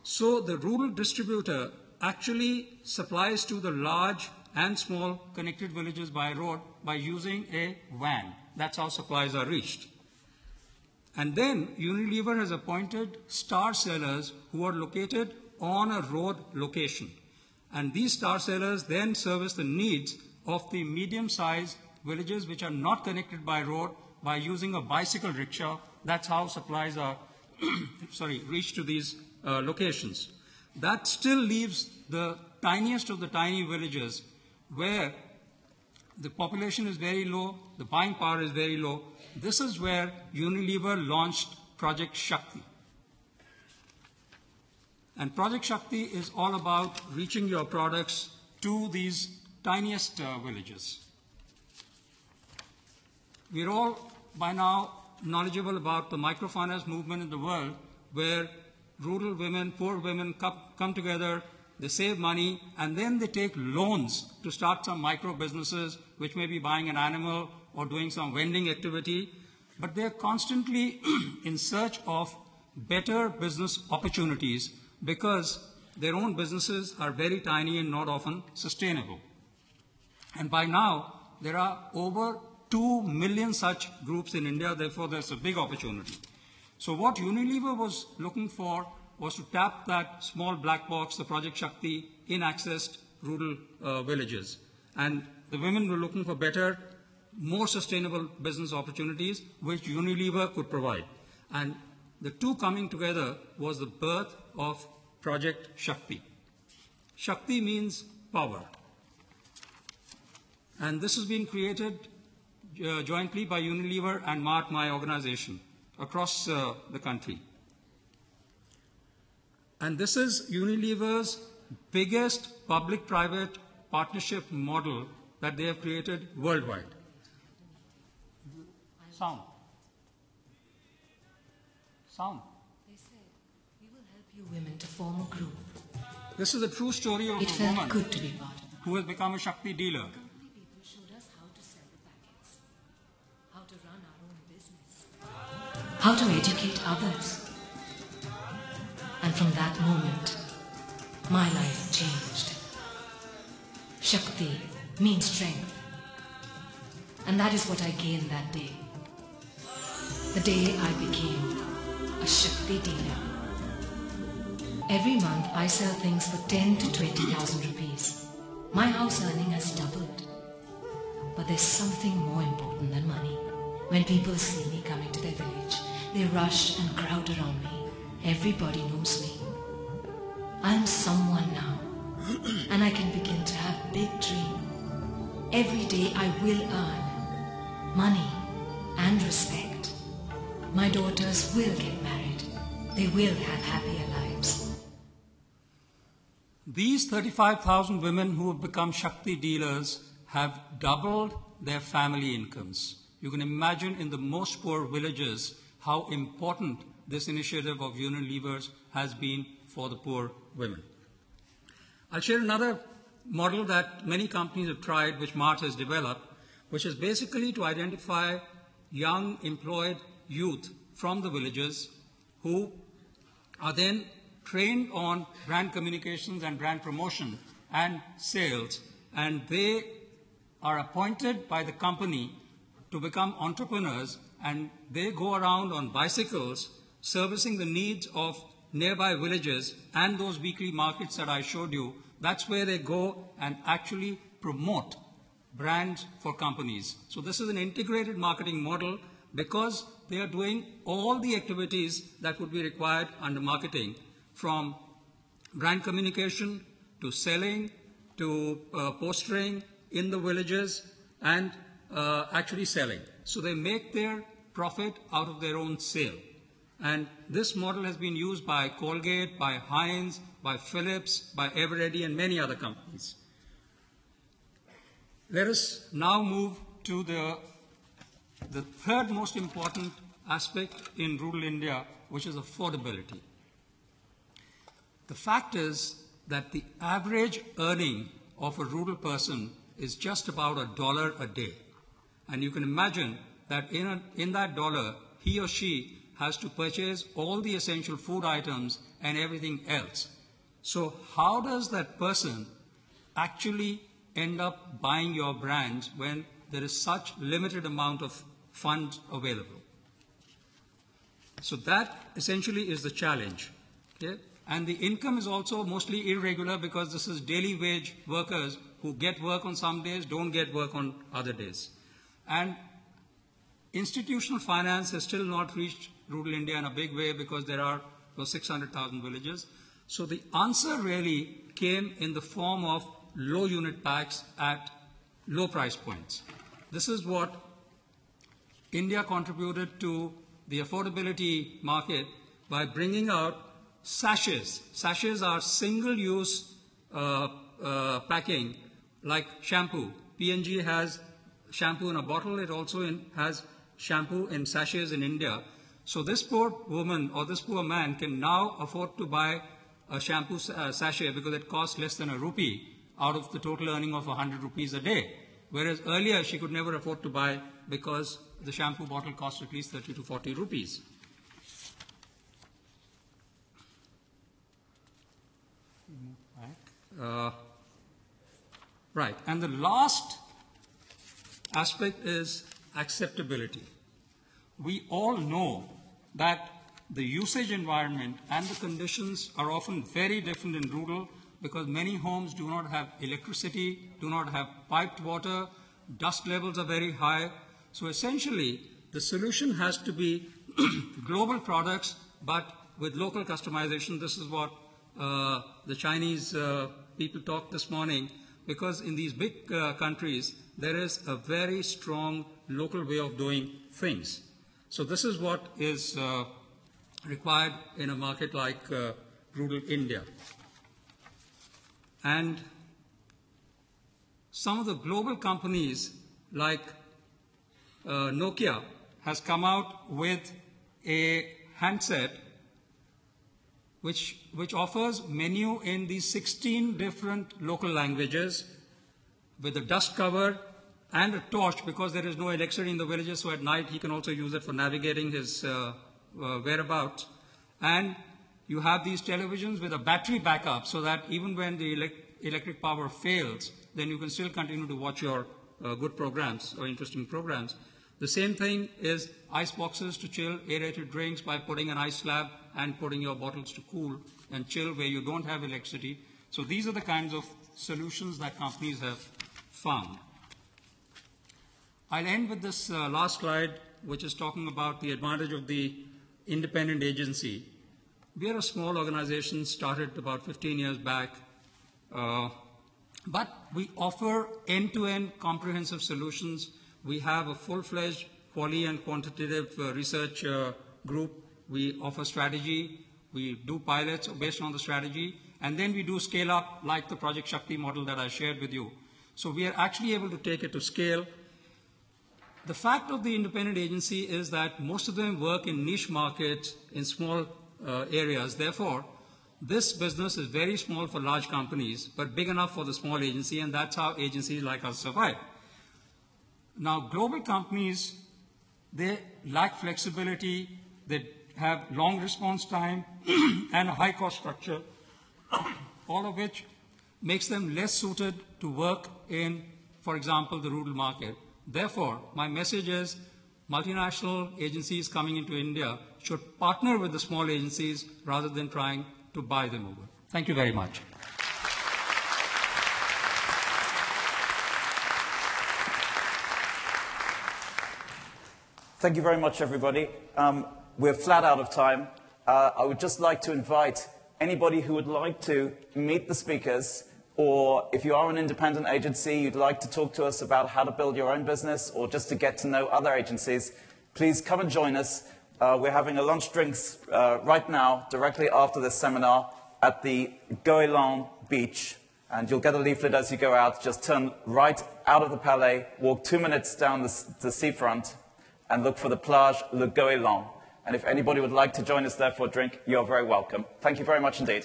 So the rural distributor actually supplies to the large and small connected villages by road by using a van. That's how supplies are reached. And then Unilever has appointed star sellers who are located on a road location. And these star sellers then service the needs of the medium-sized villages which are not connected by road by using a bicycle rickshaw. That's how supplies are reached to these locations. That still leaves the tiniest of the tiny villages where the population is very low, the buying power is very low. This is where Unilever launched Project Shakti. And Project Shakti is all about reaching your products to these tiniest villages. We're all by now knowledgeable about the microfinance movement in the world, where rural women, poor women come together, they save money, and then they take loans to start some micro businesses, which may be buying an animal or doing some vending activity. But they're constantly in search of better business opportunities because their own businesses are very tiny and not often sustainable. And by now, there are over 2 million such groups in India, therefore there's a big opportunity. So what Unilever was looking for was to tap that small black box, the Project Shakti, in accessed rural villages. And the women were looking for better, more sustainable business opportunities, which Unilever could provide. And the two coming together was the birth of Project Shakti. Shakti means power. And this has been created jointly by Unilever and Mart, my organization, across the country. And this is Unilever's biggest public-private partnership model that they have created worldwide. Sound. They said, we will help you women to form a group. This is a true story of it a felt woman good to be part of it. who has become a Shakti dealer. Company people showed us how to sell the packets, how to run our own business, how to educate others. And from that moment, my life changed. Shakti means strength. And that is what I gained that day. The day I became a Shakti dealer. Every month I sell things for 10 to 20,000 rupees. My house earning has doubled. But there's something more important than money. When people see me coming to their village, they rush and crowd around me. Everybody knows me. I am someone now, and I can begin to have big dreams. Every day I will earn money and respect. My daughters will get married. They will have happier lives. These 35,000 women who have become Shakti dealers have doubled their family incomes. You can imagine in the most poor villages how important this initiative of Unilever's has been for the poor women. I'll share another model that many companies have tried, which Mart has developed, which is basically to identify young employed youth from the villages who are then trained on brand communications and brand promotion and sales, and they are appointed by the company to become entrepreneurs, and they go around on bicycles servicing the needs of nearby villages and those weekly markets that I showed you. That's where they go and actually promote brands for companies. So this is an integrated marketing model because they are doing all the activities that would be required under marketing, from brand communication to selling to postering in the villages and actually selling. So they make their profit out of their own sale. And this model has been used by Colgate, by Heinz, by Philips, by Eveready, and many other companies. Let us now move to the third most important aspect in rural India, which is affordability. The fact is that the average earning of a rural person is just about $1 a day. And you can imagine that in that dollar, he or she has to purchase all the essential food items and everything else. So how does that person actually end up buying your brands when there is such limited amount of funds available? So that essentially is the challenge. Okay? And the income is also mostly irregular because this is daily wage workers who get work on some days, don't get work on other days. And institutional finance has still not reached rural India in a big way because there are those 600,000 villages. So the answer really came in the form of low unit packs at low price points. This is what India contributed to the affordability market by bringing out sachets. Sachets are single-use packing, like shampoo. P&G has shampoo in a bottle. It also has shampoo in sachets in India. So this poor woman or this poor man can now afford to buy a shampoo sachet because it costs less than a rupee out of the total earning of 100 rupees a day. Whereas earlier she could never afford to buy because the shampoo bottle cost at least 30 to 40 rupees. Right, and the last aspect is acceptability. We all know that the usage environment and the conditions are often very different in rural because many homes do not have electricity, do not have piped water, dust levels are very high. So essentially, the solution has to be global products, but with local customization. This is what the Chinese people talked this morning, because in these big countries, there is a very strong local way of doing things. So this is what is required in a market like rural India. And some of the global companies like Nokia has come out with a handset which offers menu in these 16 different local languages with a dust cover and a torch because there is no electricity in the villages, so at night he can also use it for navigating his whereabouts. And you have these televisions with a battery backup so that even when the electric power fails, then you can still continue to watch your good programs or interesting programs. The same thing is ice boxes to chill aerated drinks by putting an ice slab and putting your bottles to cool and chill where you don't have electricity. So these are the kinds of solutions that companies have found. I'll end with this last slide, which is talking about the advantage of the independent agency. We are a small organization, started about 15 years back, but we offer end-to-end comprehensive solutions. We have a full-fledged quali and quantitative research group. We offer strategy. We do pilots based on the strategy. And then we do scale up like the Project Shakti model that I shared with you. So we are actually able to take it to scale. The fact of the independent agency is that most of them work in niche markets in small areas. Therefore, this business is very small for large companies, but big enough for the small agency, and that's how agencies like us survive. Now, global companies, they lack flexibility, they have long response time and a high cost structure, all of which makes them less suited to work in, for example, the rural market. Therefore, my message is multinational agencies coming into India should partner with the small agencies rather than trying to buy them over. Thank you very much. Thank you very much, everybody. We're flat out of time. I would just like to invite anybody who would like to meet the speakers, or if you are an independent agency, you'd like to talk to us about how to build your own business, or just to get to know other agencies, please come and join us. We're having a lunch drinks right now, directly after this seminar, at the Goe Long beach. And you'll get a leaflet as you go out. Just turn right out of the Palais, walk 2 minutes down the seafront, and look for the Plage Le Goe Long. And if anybody would like to join us there for a drink, you're very welcome. Thank you very much indeed.